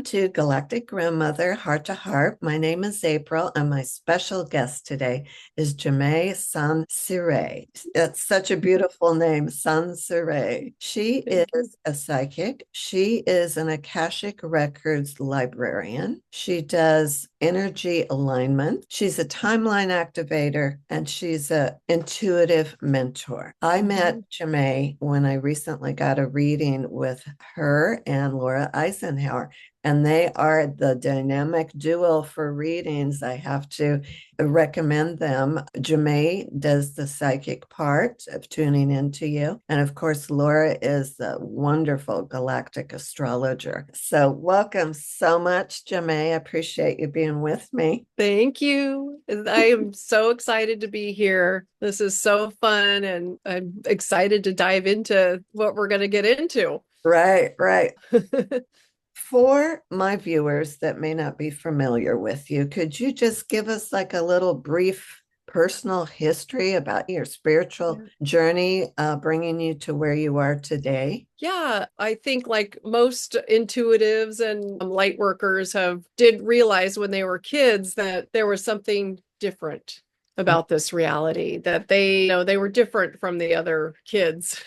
to Galactic Grandmother, Heart to Heart. My name is April, and my special guest today is Jamae Sansire. That's such a beautiful name, Sansire. She Thank you. is a psychic. She is an Akashic Records librarian. She does energy alignment. She's a timeline activator, and she's an intuitive mentor. I met Mhm. Jamae when I recently got a reading with her and Laura Eisenhower, and they are the dynamic duo for readings. I have to recommend them. Jamae does the psychic part of tuning into you. And of course, Laura is the wonderful galactic astrologer. So welcome so much, Jamae. I appreciate you being with me. Thank you. I am so excited to be here. This is so fun, and I'm excited to dive into what we're going to get into. Right, right. For my viewers that may not be familiar with you, could you just give us like a little brief personal history about your spiritual Yeah. journey, bringing you to where you are today? Yeah, I think like most intuitives and light workers did realize when they were kids that there was something different about this reality, that they were different from the other kids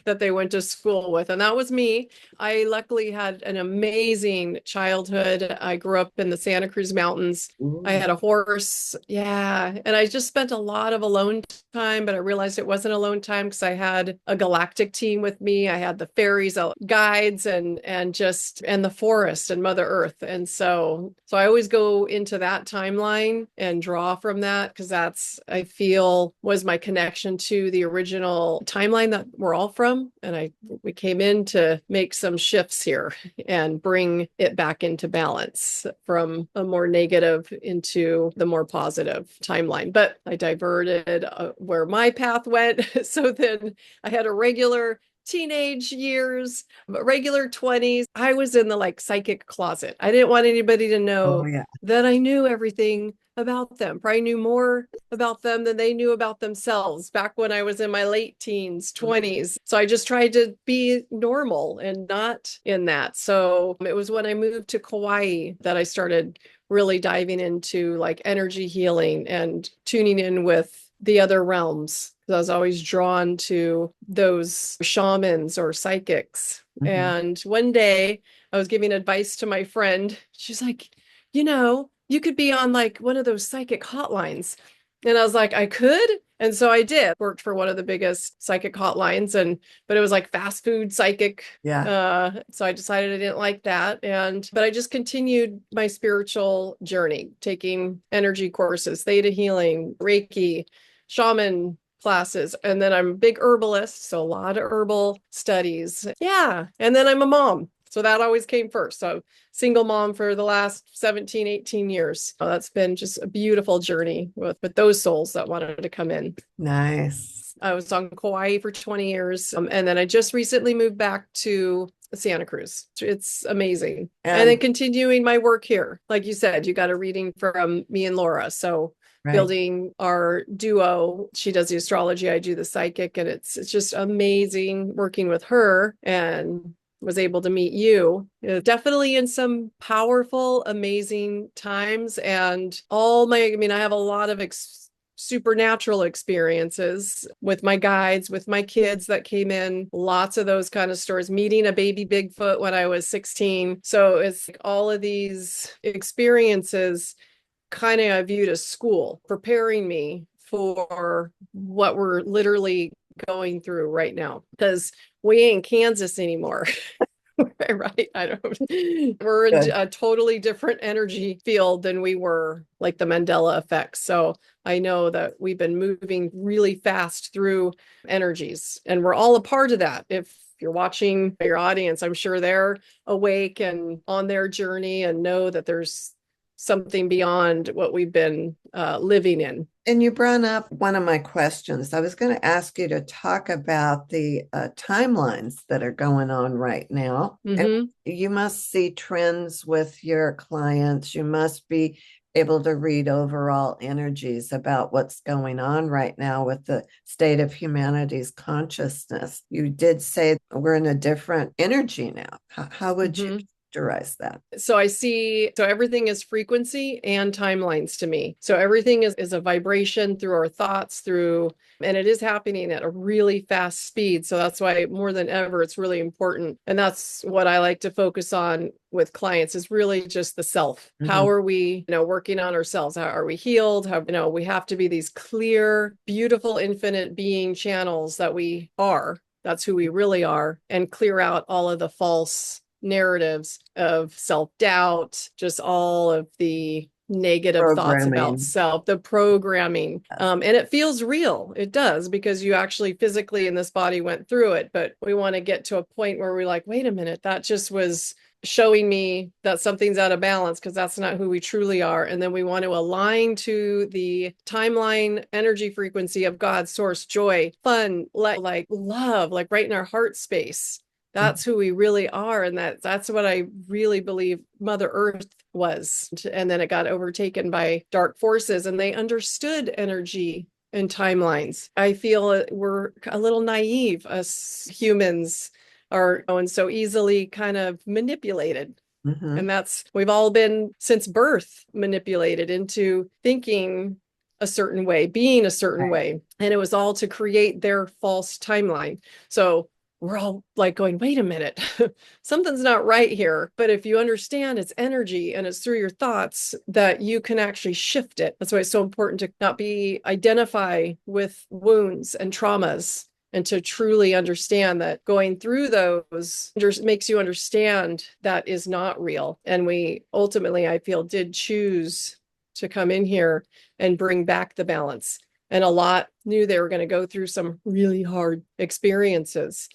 that they went to school with. And that was me. I luckily had an amazing childhood. I grew up in the Santa Cruz Mountains. I Ooh. had a horse. Yeah. And I just spent a lot of alone time, but I realized it wasn't alone time because I had a galactic team with me. I had the fairies, guides, and the forest and Mother Earth. And so I always go into that timeline and draw from that because that's, I feel, was my connection to the original timeline that we're all from. And we came in to make some shifts here and bring it back into balance from a more negative into the more positive timeline. But I diverted where my path went. So then I had a regular teenage years, regular 20s. I was in the like psychic closet. I didn't want anybody to Oh, know yeah. that I knew everything about them. Probably knew more about them than they knew about themselves back when I was in my late teens, 20s. So I just tried to be normal and not in that. So it was when I moved to Kauai that I started really diving into like energy healing and tuning in with the other realms. I was always drawn to those shamans or psychics. Mhm. And one day I was giving advice to my friend. She's like, you could be on like one of those psychic hotlines. And I was like, I could. And so I did. Worked for one of the biggest psychic hotlines, but it was like fast food psychic. Yeah. So I decided I didn't like that. But I just continued my spiritual journey, taking energy courses, theta healing, Reiki, shaman classes. And then I'm a big herbalist, so a lot of herbal studies. Yeah. And then I'm a mom. So that always came first. So single mom for the last 17, 18 years. So that's been just a beautiful journey with those souls that wanted to come in. Nice. I was on Kauai for 20 years. And then I just recently moved back to Santa Cruz. It's amazing. And then And continuing my work here. Like you said, you got a reading from me and Laura. So right. building our duo. She does the astrology, I do the psychic, and it's just amazing working with her and was able to meet you. Definitely in some powerful, amazing times. And I have a lot of supernatural experiences with my guides, with my kids that came in, lots of those kind of stories, meeting a baby Bigfoot when I was 16. So it's like all of these experiences kind of I viewed as school, preparing me for what we're literally going through right now. Because we ain't Kansas anymore. Right. I don't. We're in Good. a totally different energy field than we were, like the Mandela effect. So I know that we've been moving really fast through energies, and we're all a part of that. If you're watching your audience, I'm sure they're awake and on their journey and know that there's something beyond what we've been living in. And you brought up one of my questions. I was going to ask you to talk about the timelines that are going on right now. And Mm-hmm. you must see trends with your clients. You must be able to read overall energies about what's going on right now with the state of humanity's consciousness. You did say we're in a different energy now. How would you Mm-hmm. characterize that? So I see, so everything is frequency and timelines to me. So everything is a vibration through our thoughts, and it is happening at a really fast speed. So that's why more than ever, it's really important. And that's what I like to focus on with clients is really just the self. Mm-hmm. How are we, working on ourselves? How are we healed? How, we have to be these clear, beautiful, infinite being channels that we are. That's who we really are, and clear out all of the false narratives of self-doubt, just all of the negative thoughts about self, the programming. And it feels real. It does, because you actually physically in this body went through it. But we want to get to a point where we're like, wait a minute, that just was showing me that something's out of balance, because that's not who we truly are. And then we want to align to the timeline energy frequency of God, source, joy, fun, like love, like right in our heart space. That's who we really are. And that's what I really believe Mother Earth was. And then it got overtaken by dark forces, and they understood energy and timelines. I feel we're a little naive, us humans are, and so easily kind of manipulated. And we've all been since birth manipulated into thinking a certain way, being a certain way. And it was all to create their false timeline. So we're all like going, wait a minute, something's not right here. But if you understand it's energy and it's through your thoughts that you can actually shift it. That's why it's so important to not identify with wounds and traumas, and to truly understand that going through those just makes you understand that is not real. And we ultimately, I feel, did choose to come in here and bring back the balance. And a lot knew they were going to go through some really hard experiences.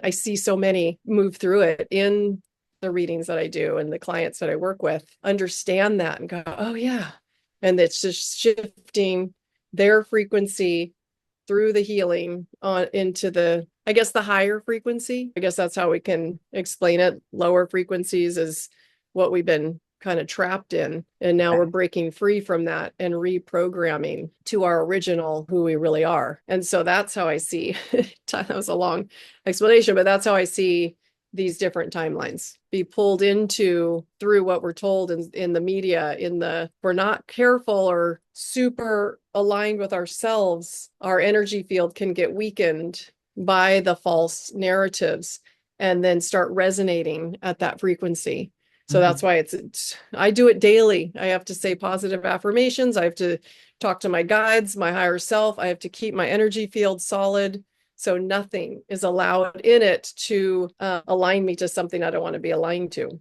I see so many move through it in the readings that I do, and the clients that I work with understand that and go, oh yeah. And it's just shifting their frequency through the healing on into the, I guess, the higher frequency. I guess that's how we can explain it. Lower frequencies is what we've been kind of trapped in. And now we're breaking free from that and reprogramming to our original who we really are. And so that's how I see, that was a long explanation, but that's how I see these different timelines be pulled into through what we're told in the media, if we're not careful or super aligned with ourselves, our energy field can get weakened by the false narratives and then start resonating at that frequency. So that's why I do it daily. I have to say positive affirmations. I have to talk to my guides, my higher self. I have to keep my energy field solid. So nothing is allowed in it to align me to something I don't want to be aligned to.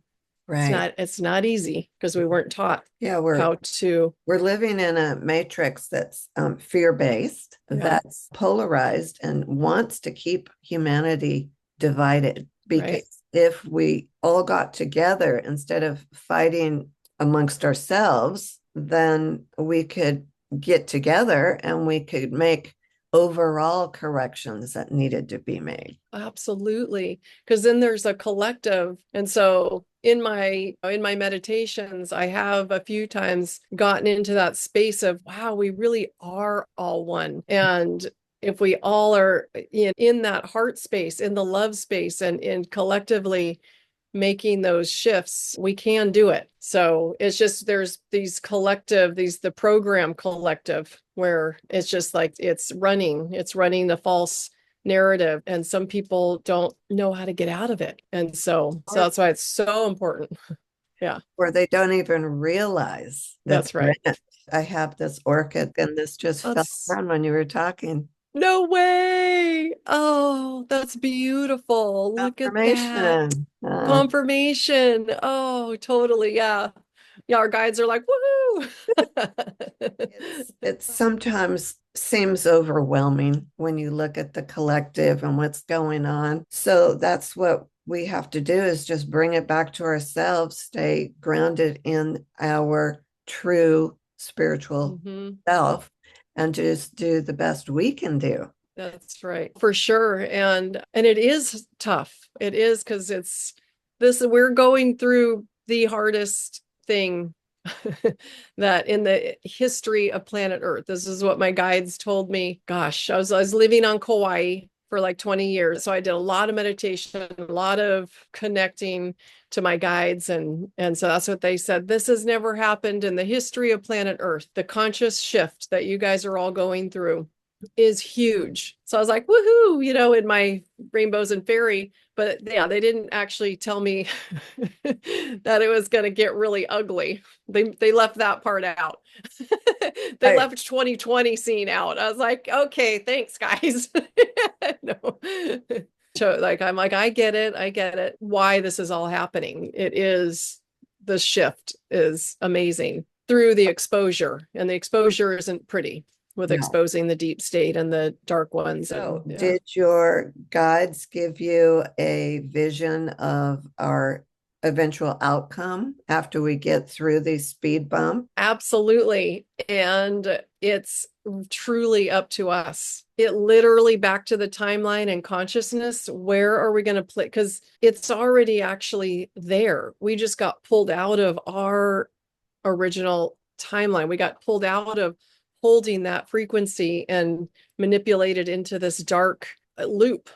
Right. It's not easy, because we weren't taught how to. We're living in a matrix that's fear-based, that's polarized, and wants to keep humanity divided. Because if we all got together instead of fighting amongst ourselves, then we could get together and we could make overall corrections that needed to be made. Absolutely. Because then there's a collective. And so in my meditations, I have a few times gotten into that space of, wow, we really are all one. And if we all are in that heart space, in the love space, and in collectively making those shifts, we can do it. So it's just, there's these collective, the program collective, where it's just like, it's running the false narrative, and some people don't know how to get out of it. And so that's why it's so important. Yeah. Or they don't even realize that's right. I have this orchid, and this just fell down when you were talking. No way. Oh, that's beautiful. Look at that. Confirmation. Oh, totally. Yeah. Yeah, our guides are like, woohoo. It sometimes seems overwhelming when you look at the collective and what's going on. So that's what we have to do, is just bring it back to ourselves, stay grounded in our true spiritual self, and just do the best we can do. That's right, for sure. And it is tough. It is, because we're going through the hardest thing that in the history of planet Earth. This is what my guides told me. Gosh, I was living on Kauai, for like 20 years. So I did a lot of meditation, a lot of connecting to my guides. And so that's what they said. This has never happened in the history of planet Earth. The conscious shift that you guys are all going through is huge. So I was like, woohoo, in my rainbows and fairy. But yeah, they didn't actually tell me that it was going to get really ugly. They left that part out. They Right. left 2020 scene out. I was like, okay, thanks, guys. No. So I'm like, I get it. I get it. Why this is all happening. The shift is amazing through the exposure, and the exposure isn't pretty with No. exposing the deep state and the dark ones. So, And yeah. did your guides give you a vision of our eventual outcome after we get through these speed bumps? Absolutely. And it's truly up to us. It literally back to the timeline and consciousness. Where are we going to play? Because it's already actually there. We just got pulled out of our original timeline. We got pulled out of holding that frequency and manipulated into this dark loop.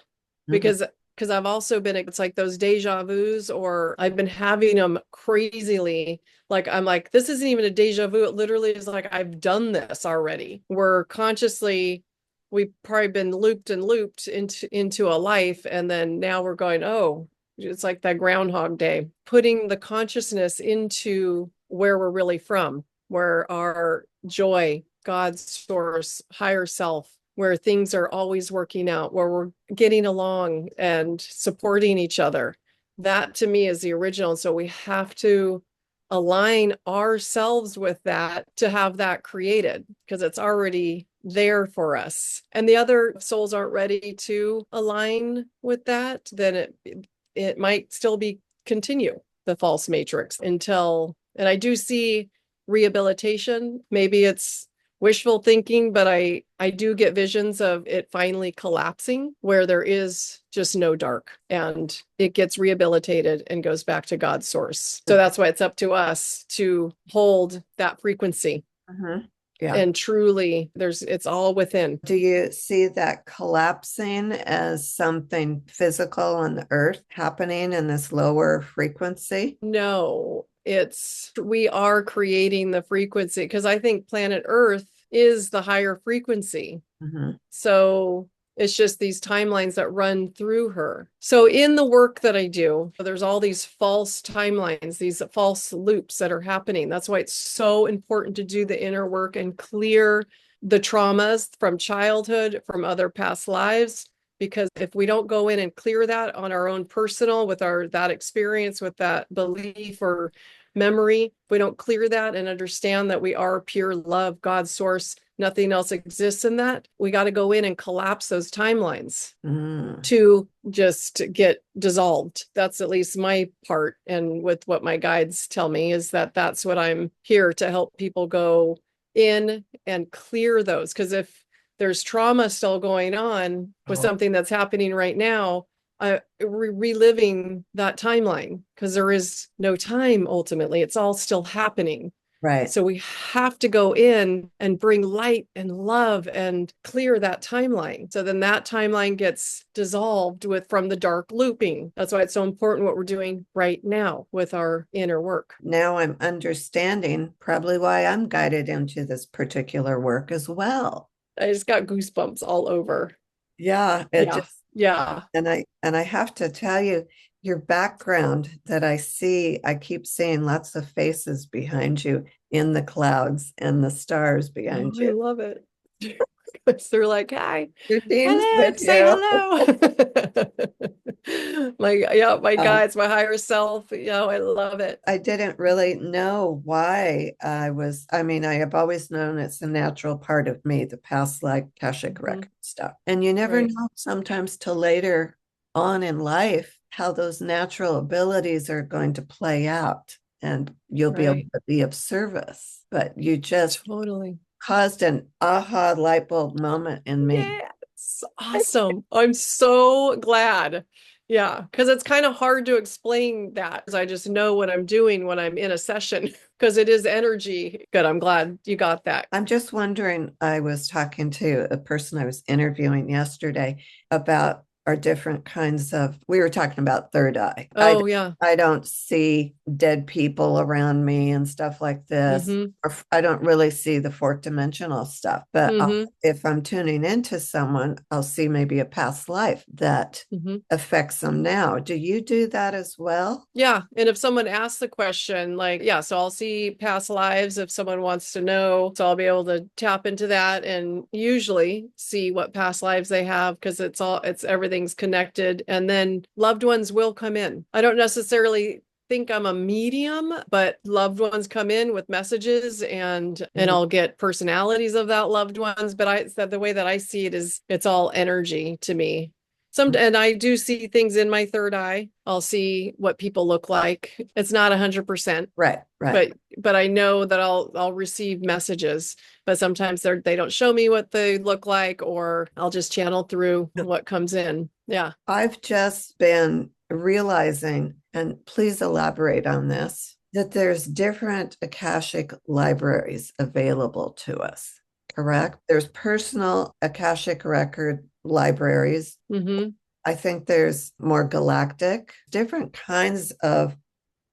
Because I've also been, it's like those deja vus, or I've been having them crazily. Like, I'm like, this isn't even a deja vu. It literally is like, I've done this already. We're consciously, we've probably been looped and looped into a life. And then now we're going, oh, it's like that Groundhog Day, putting the consciousness into where we're really from, where our joy, God's source, higher self, where things are always working out, where we're getting along and supporting each other. That to me is the original. So we have to align ourselves with that to have that created, because it's already there for us. And the other souls aren't ready to align with that, then it might still be continue the false matrix until, and I do see rehabilitation. Maybe it's wishful thinking, but I do get visions of it finally collapsing where there is just no dark, and it gets rehabilitated and goes back to God's source. So that's why it's up to us to hold that frequency. Yeah. And truly it's all within. Do you see that collapsing as something physical on the earth happening in this lower frequency? No, we are creating the frequency, because I think planet Earth is the higher frequency. So it's just these timelines that run through her. So in the work that I do, there's all these false timelines, these false loops that are happening. That's why it's so important to do the inner work and clear the traumas from childhood, from other past lives. Because if we don't go in and clear that on our own personal, with that experience, with that belief or memory, if we don't clear that and understand that we are pure love, God's source, nothing else exists in that, we got to go in and collapse those timelines to just get dissolved. That's at least my part. And with what my guides tell me is that's what I'm here to help people go in and clear those. Because if there's trauma still going on with something that's happening right now, reliving that timeline, because there is no time. Ultimately, it's all still happening. Right. So we have to go in and bring light and love and clear that timeline. So then that timeline gets dissolved from the dark looping. That's why it's so important what we're doing right now with our inner work. Now I'm understanding probably why I'm guided into this particular work as well. I just got goosebumps all over. Yeah. Yeah. And I have to tell you, your background that I keep seeing lots of faces behind you in the clouds and the stars behind I you. love it. They're like, hi, hello, say hello. My guides, my higher self. I love it. I didn't really know why I mean, I have always known it's a natural part of me, the past life Akashic Record stuff. And you never know sometimes till later on in life how those natural abilities are going to play out, and you'll be able to be of service. But you just totally caused an aha light bulb moment in me. Yeah, it's awesome. I'm so glad. Yeah, because it's kind of hard to explain that. 'Cause I just know what I'm doing when I'm in a session because it is energy. Good. I'm glad you got that. I'm just wondering, I was talking to a person I was interviewing yesterday about our different kinds of, we were talking about third eye. Oh, yeah. I don't see dead people around me and stuff like this. Mm-hmm. Or I don't really see the fourth dimensional stuff, but Mm-hmm. if I'm tuning into someone, I'll see maybe a past life that Mm-hmm. affects them now. Do you do that as well? Yeah. And if someone asks the question, like, yeah, so I'll see past lives if someone wants to know. So I'll be able to tap into that and usually see what past lives they have because it's everything's connected. And then loved ones will come in. I don't necessarily think I'm a medium, but loved ones come in with messages and Mhm. I'll get personalities of that loved ones. But the way that I see it is it's all energy to me. And I do see things in my third eye. I'll see what people look like. It's not 100%, Right, right. but I know that I'll receive messages. But sometimes they don't show me what they look like, or I'll just channel through what comes in. Yeah. I've just been realizing, and please elaborate on this, that there's different Akashic libraries available to us, correct? There's personal Akashic record libraries. Mm-hmm. I think there's more galactic, different kinds of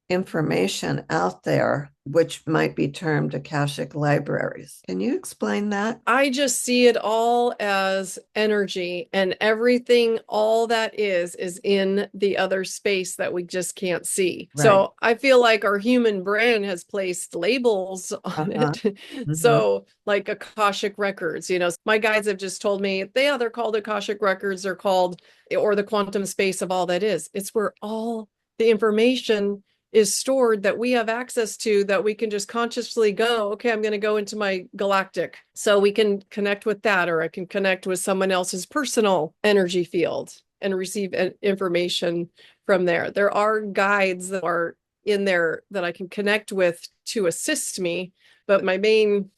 information out there, which might be termed Akashic libraries. Can you explain that? I just see it all as energy, and everything, all that is in the other space that we just can't see. Right. So I feel like our human brain has placed labels on Uh-huh. it. Mhm. So, like Akashic Records, my guides have just told me, they're called Akashic Records, they're called, or the quantum space of all that is. It's where all the information is stored that we have access to, that we can just consciously go, okay, I'm going to go into my galactic. So we can connect with that, or I can connect with someone else's personal energy field and receive information from there. There are guides that are in there that I can connect with to assist me, but my main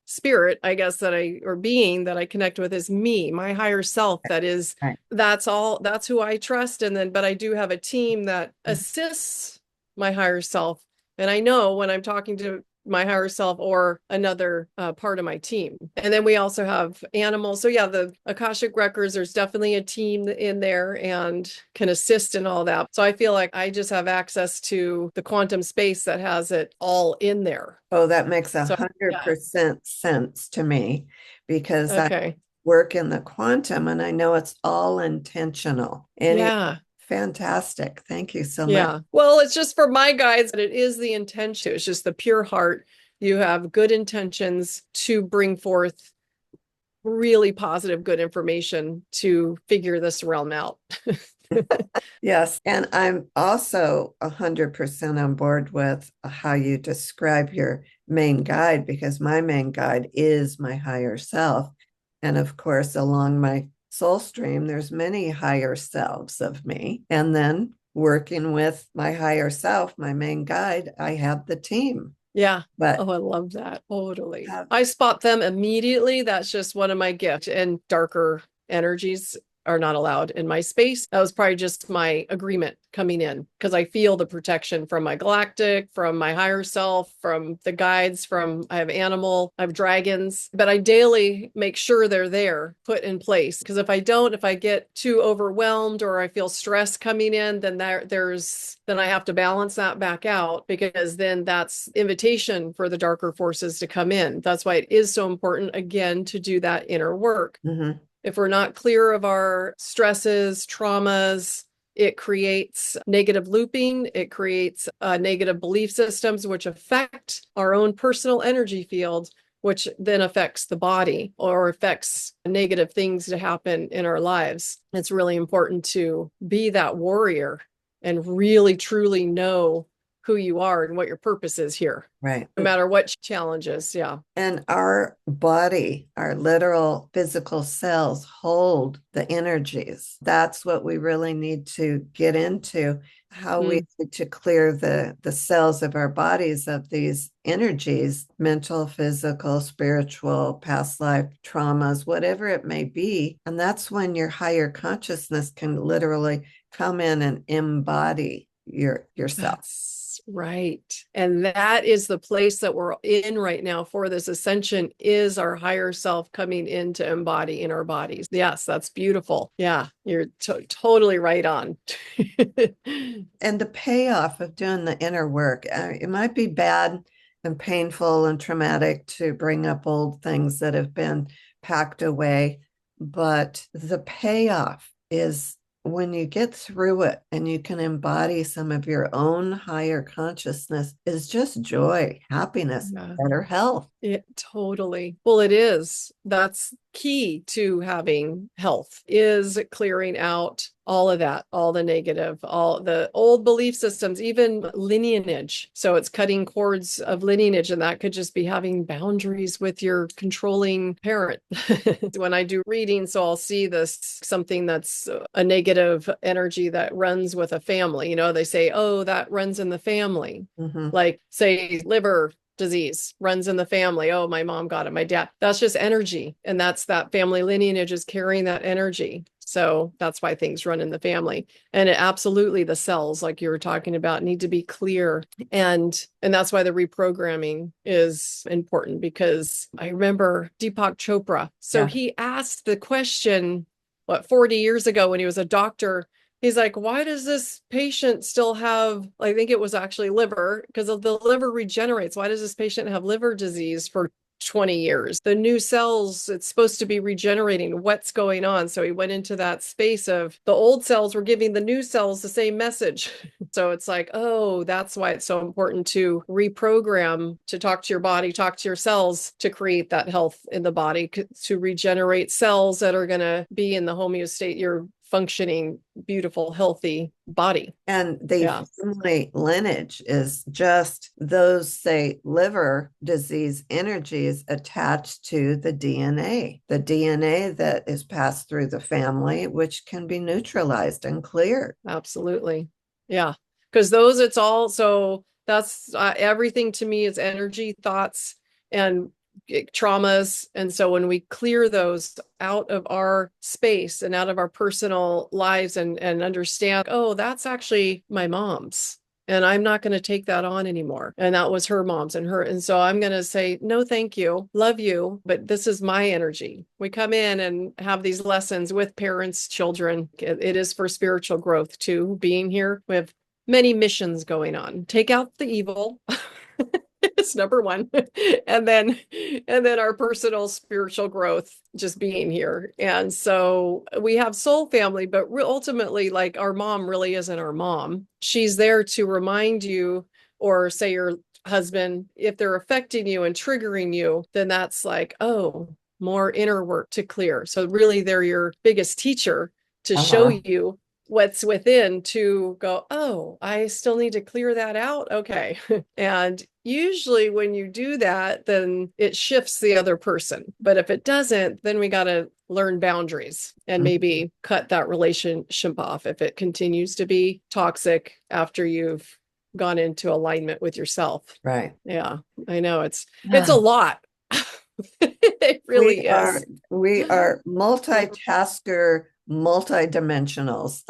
spirit, I guess, or being that I connect with is me, my higher self. Right. That's who I trust. But I do have a team that assists my higher self. And I know when I'm talking to my higher self or another part of my team. And then we also have animals. So yeah, the Akashic Records, there's definitely a team in there and can assist in all that. So I feel like I just have access to the quantum space that has it all in there. Oh, that makes So yeah. 100% sense to me because I Okay. work in the quantum and I know it's all intentional. Yeah. Fantastic. Thank you so much. Yeah. Well, it's just for my guides that it is the intention. It's just the pure heart. You have good intentions to bring forth really positive, good information to figure this realm out. Yes. And I'm also 100% on board with how you describe your main guide because my main guide is my higher self. And of course, along my soul stream, there's many higher selves of me. And then working with my higher self, my main guide, I have the team. Yeah. But Oh, I love that. Totally. I spot them immediately. That's just one of my gifts. And darker energies are not allowed in my space. That was probably just my agreement coming in because I feel the protection from my galactic, from my higher self, from the guides, I have animal, I have dragons, but I daily make sure they're there, put in place. Because if I get too overwhelmed or I feel stress coming in, then then I have to balance that back out because then that's invitation for the darker forces to come in. That's why it is so important, again, to do that inner work. mm-hmm. If we're not clear of our stresses, traumas, it creates negative looping. It creates negative belief systems, which affect our own personal energy field, which then affects the body or affects negative things to happen in our lives. It's really important to be that warrior and really, truly know who you are and what your purpose is here. Right. No matter what challenges. Yeah. And our body, our literal physical cells hold the energies. That's what we really need to get into, how we need to clear the cells of our bodies of these energies, mental, physical, spiritual, past life traumas, whatever it may be. And that's when your higher consciousness can literally come in and embody yourself. That's right. And that is the place that we're in right now for this ascension, is our higher self coming in to embody in our bodies. Yes, that's beautiful. Yeah, you're totally right on. And the payoff of doing the inner work, it might be bad and painful and traumatic to bring up old things that have been packed away, but the payoff is when you get through it and you can embody some of your own higher consciousness, is just joy, happiness, Yeah. better health. It totally. Well, it is. That's key to having health, is clearing out all of that, all the negative, all the old belief systems, even lineage. So it's cutting cords of lineage, and that could just be having boundaries with your controlling parent. When I do reading, so I'll see this, something that's a negative energy that runs with a family. They say, oh, that runs in the family. Mm-hmm. Like, say, liver disease runs in the family. Oh, my mom got it, my dad. That's just energy. And that's that family lineage is carrying that energy. So that's why things run in the family. And absolutely, the cells, like you were talking about, need to be clear. And that's why the reprogramming is important, because I remember Deepak Chopra. So he asked the question, 40 years ago when he was a doctor. He's like, why does this patient still have, I think it was actually liver, because the liver regenerates. Why does this patient have liver disease for 20 years? The new cells, it's supposed to be regenerating. What's going on? So he went into that space of the old cells were giving the new cells the same message. So it's like, oh, that's why it's so important to reprogram, to talk to your body, talk to your cells, to create that health in the body, to regenerate cells that are going to be in the homeostate, your functioning, beautiful, healthy body. And the family lineage is just those, say, liver disease energies attached to the DNA that is passed through the family, which can be neutralized and cleared. Absolutely. Yeah. Because those, it's all, so that's everything to me is energy, thoughts, and traumas. And so when we clear those out of our space and out of our personal lives and understand, oh, that's actually my mom's, and I'm not going to take that on anymore. And that was her mom's and her. And so I'm going to say, no, thank you. Love you. But this is my energy. We come in and have these lessons with parents, children. It is for spiritual growth too, being here. We have many missions going on. Take out the evil. It's number one. And then our personal spiritual growth, just being here. And so we have soul family, but ultimately, like, our mom really isn't our mom. She's there to remind you, or say your husband, if they're affecting you and triggering you, then that's like, oh, more inner work to clear. So really, they're your biggest teacher to show you what's within, to go, oh, I still need to clear that out. Okay. And usually when you do that, then it shifts the other person. But if it doesn't, then we got to learn boundaries and maybe cut that relationship off if it continues to be toxic after you've gone into alignment with yourself. Right. Yeah, I know it's a lot. It really is. We are multitasker, multidimensionals.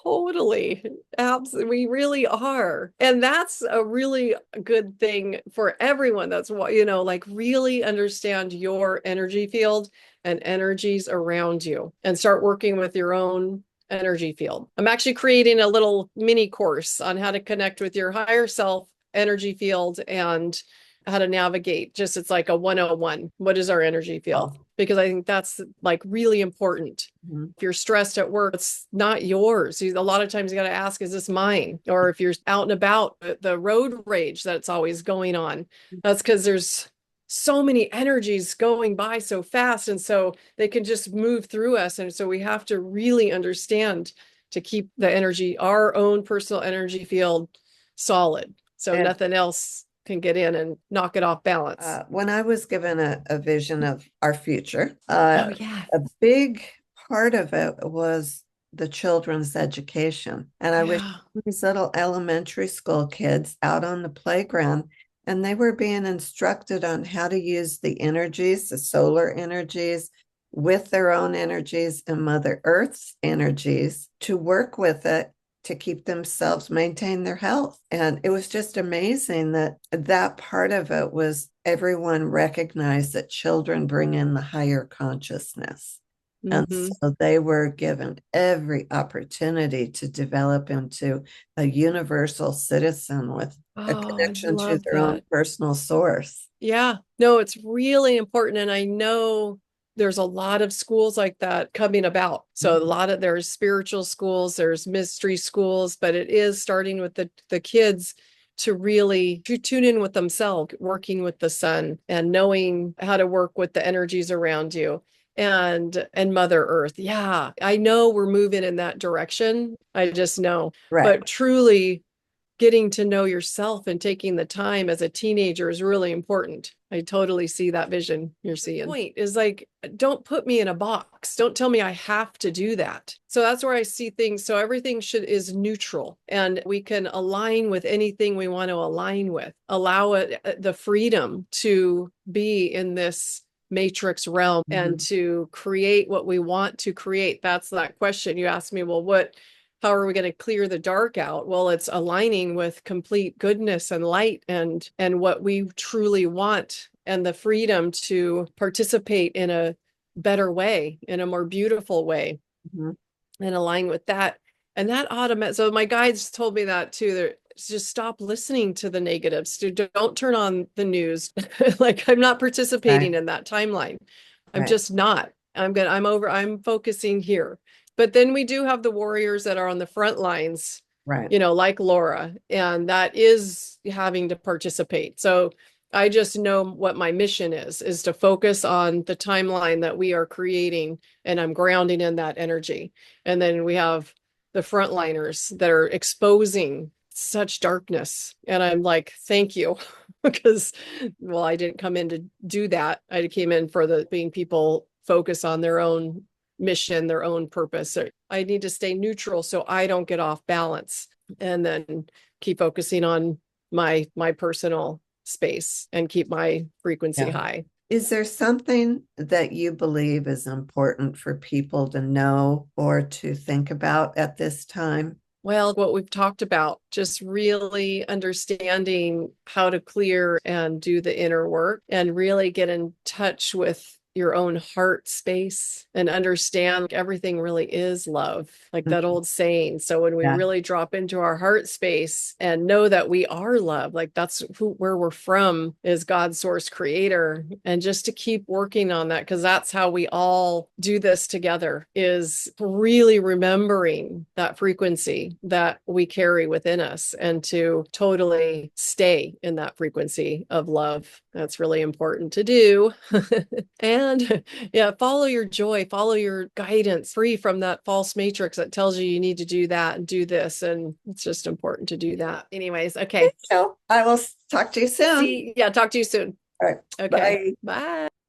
Totally. Absolutely. We really are. And that's a really good thing for everyone. That's what, like, really understand your energy field and energies around you, and start working with your own energy field. I'm actually creating a little mini course on how to connect with your higher self energy field and how to navigate. Just, it's like a 101. What is our energy field? Because I think that's like really important. If you're stressed at work, it's not yours. A lot of times you got to ask, is this mine? Or if you're out and about, the road rage that's always going on, that's because there's so many energies going by so fast. And so they can just move through us. And so we have to really understand to keep the energy, our own personal energy field, solid. So nothing else can get in and knock it off balance. When I was given a vision of our future, a big part of it was the children's education. And I wish these little elementary school kids out on the playground, and they were being instructed on how to use the energies, the solar energies, with their own energies and Mother Earth's energies to work with it to keep themselves maintain their health. And it was just amazing that that part of it was everyone recognized that children bring in the higher consciousness. And Mm-hmm. so they were given every opportunity to develop into a universal citizen with a Oh, I connection to love their own that. personal source. Yeah, no, it's really important. And I know there's a lot of schools like that coming about. So a lot of there's spiritual schools, there's mystery schools, but it is starting with the kids to really to tune in with themselves, working with the sun and knowing how to work with the energies around you and Mother Earth. Yeah, I know we're moving in that direction. I just know. Right. But truly getting to know yourself and taking the time as a teenager is really important. I totally see that vision you're seeing. The point is like, don't put me in a box. Don't tell me I have to do that. So that's where I see things. So everything is neutral and we can align with anything we want to align with. Allow it the freedom to be in this matrix realm and to create what we want to create. That's that question you asked me. Well, how are we going to clear the dark out? Well, it's aligning with complete goodness and light and what we truly want and the freedom to participate in a better way, in a more beautiful way, and align with that. And that automatic. So my guides told me that too. They're just stop listening to the negatives. Don't turn on the news. Like I'm not participating Right. in that timeline. I'm Right. just not. I'm focusing here. But then we do have the warriors that are on the front lines, Right. like Laura, and that is having to participate. So I just know what my mission is to focus on the timeline that we are creating, and I'm grounding in that energy. And then we have the frontliners that are exposing such darkness. And I'm like, thank you. Because, well, I didn't come in to do that. I came in for being people focus on their own mission, their own purpose. I need to stay neutral so I don't get off balance and then keep focusing on my personal space and keep my frequency Yeah. high. Is there something that you believe is important for people to know or to think about at this time? Well, what we've talked about, just really understanding how to clear and do the inner work and really get in touch with your own heart space and understand everything really is love, like that old saying. So when we Yeah. really drop into our heart space and know that we are love, like that's where we're from is God's source creator. And just to keep working on that, because that's how we all do this together, is really remembering that frequency that we carry within us and to totally stay in that frequency of love. That's really important to do. And yeah, follow your joy, follow your guidance, free from that false matrix that tells you need to do that and do this. And it's just important to do that. Anyways, okay. So I will talk to you soon. Talk to you soon. All right. Okay. Bye. Bye.